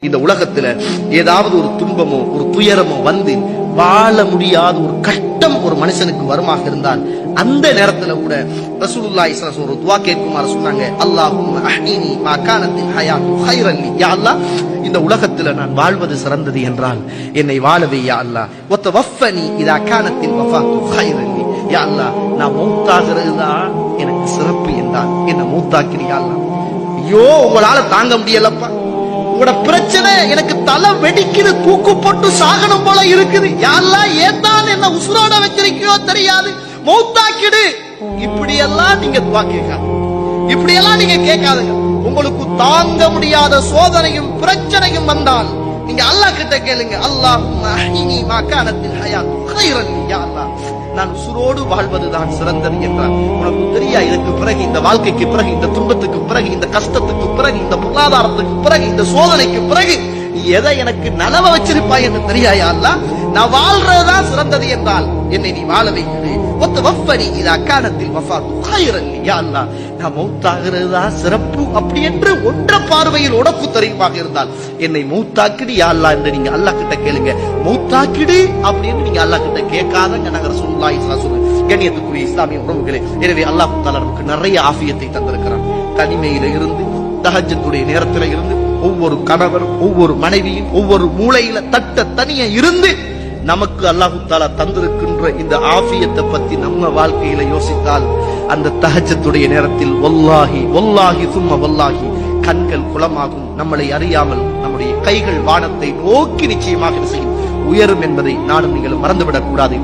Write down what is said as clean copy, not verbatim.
இந்த உலகத்துல ஏதாவது ஒரு துன்பமோ ஒரு துயரமோ வந்து வாழ முடியாத ஒரு கஷ்டம் ஒரு மனுஷனுக்கு வருமாக இருந்தால் அந்த நேரத்துல கூட ரசூலுல்லாஹி ஸல்லல்லாஹு அலைஹி வஸல்லம் ஒரு துஆ கேட்குமாறு சொன்னாங்க. அல்லாஹும்ம அஹ்னினி மா கானத்தில் ஹயாத்து கைரன் லி. யா அல்லாஹ், இந்த உலகத்துல நான் வாழ்வது சிறந்தது என்றால் என்னை வாழவே யா அல்லாஹ். வத்தவஃபனி இதா கானத்தில் வஃபாத்து கைரன் லி. யா அல்லாஹ், நான் மௌத்தாகிறது தான் எனக்கு சிறப்பு என்றால் என்ன மௌத்தாக்கினி யா அல்லாஹ். ஐயோ, உங்களால தாங்க முடியலப்பா, உங்களோட பிரச்சனை எனக்கு தலை வெடிக்குது, தூக்கு போட்டு சாகனம் போல இருக்குது, யாரெல்லாம் ஏத்தான் என்ன உசுரோட வச்சிருக்கியோ தெரியாது, மௌத்தாக்கிடு. இப்படி எல்லாம் நீங்க துவா கேட்காது, இப்படி எல்லாம் நீங்க கேட்காதுங்க. உங்களுக்கு தாங்க முடியாத சோதனையும் பிரச்சனையும் வந்தால் நீங்க அல்லாஹ் கிட்ட கேளுங்க. அல்லாஹும்ம அஹ்னினி மா கானத்தில் ஹயாத்து கைரன் லி. யா அல்லாஹ், நான் உசுரோடு வாழ்வதுதான் சிறந்தது என்றார். உனக்கு தெரியா, இதற்கு பிறகு, இந்த வாழ்க்கைக்கு பிறகு, இந்த துன்பத்துக்கு பிறகு, இந்த கஷ்டத்துக்கு பிறகு, இந்த பொருளாதாரத்துக்கு பிறகு, இந்த சோதனைக்கு பிறகு நீ எதை எனக்கு நலவ வச்சிருப்பாய் என்று தெரியாயா அல்லாஹ்? நான் வாழ்றதுதான் சிறந்தது என்றால் என்னை நீ வாழ வைக்கிறது. வத்தவஃபனி இதா கானத்தில் வஃபாத்து கைரன் லி. யா அல்லாஹ், நான் மௌத்தாகிறது தான் சிறப்பு அப்படி என்று ஒற்ற பார்வையில் உனக்கு தெரியுமாக இருந்தால் என்னை மௌத்தாக்கிடு யா அல்லாஹ் என்று நீங்க அல்லாஹ் கிட்ட கேளுங்க. மௌத்தாக்கிடு அப்படின்னு நீங்க அல்லாஹ் கிட்ட கேட்காதங்க. நாங்க ரசூலுல்லாஹி ஸல்லல்லாஹு அலைஹி வஸல்லம் கண்ணியத்துக்குரிய இஸ்லாமிய உறவுகளே, எனவே அல்லாஹ் தஆலா நமக்கு நிறைய ஆஃபியத்தை தந்திருக்கிறான். தனிமையில இருந்து, தஹஜ்ஜுடைய நேரத்துல இருந்து, ஒவ்வொரு கணவரும் ஒவ்வொரு மனைவியும் ஒவ்வொரு மூலையில தட்ட தனிய இருந்து நமக்கு அல்லாஹ் தஆலா தந்திருக்கின்ற இந்த ஆஃபியத்தை பத்தி நம்ம வாழ்க்கையில யோசித்தால் அந்த தஹஜ்ஜுடைய நேரத்தில் வல்லாஹி வல்லாஹி சும்ம வல்லாஹி கண்கள் குளமாகும். நம்மளை அறியாமல் நம்முடைய கைகள் வானத்தை நோக்கி நிச்சயமாக செய்யும் உயரும் என்பதை நானும் நீங்களும் மறந்துவிடக் கூடாது.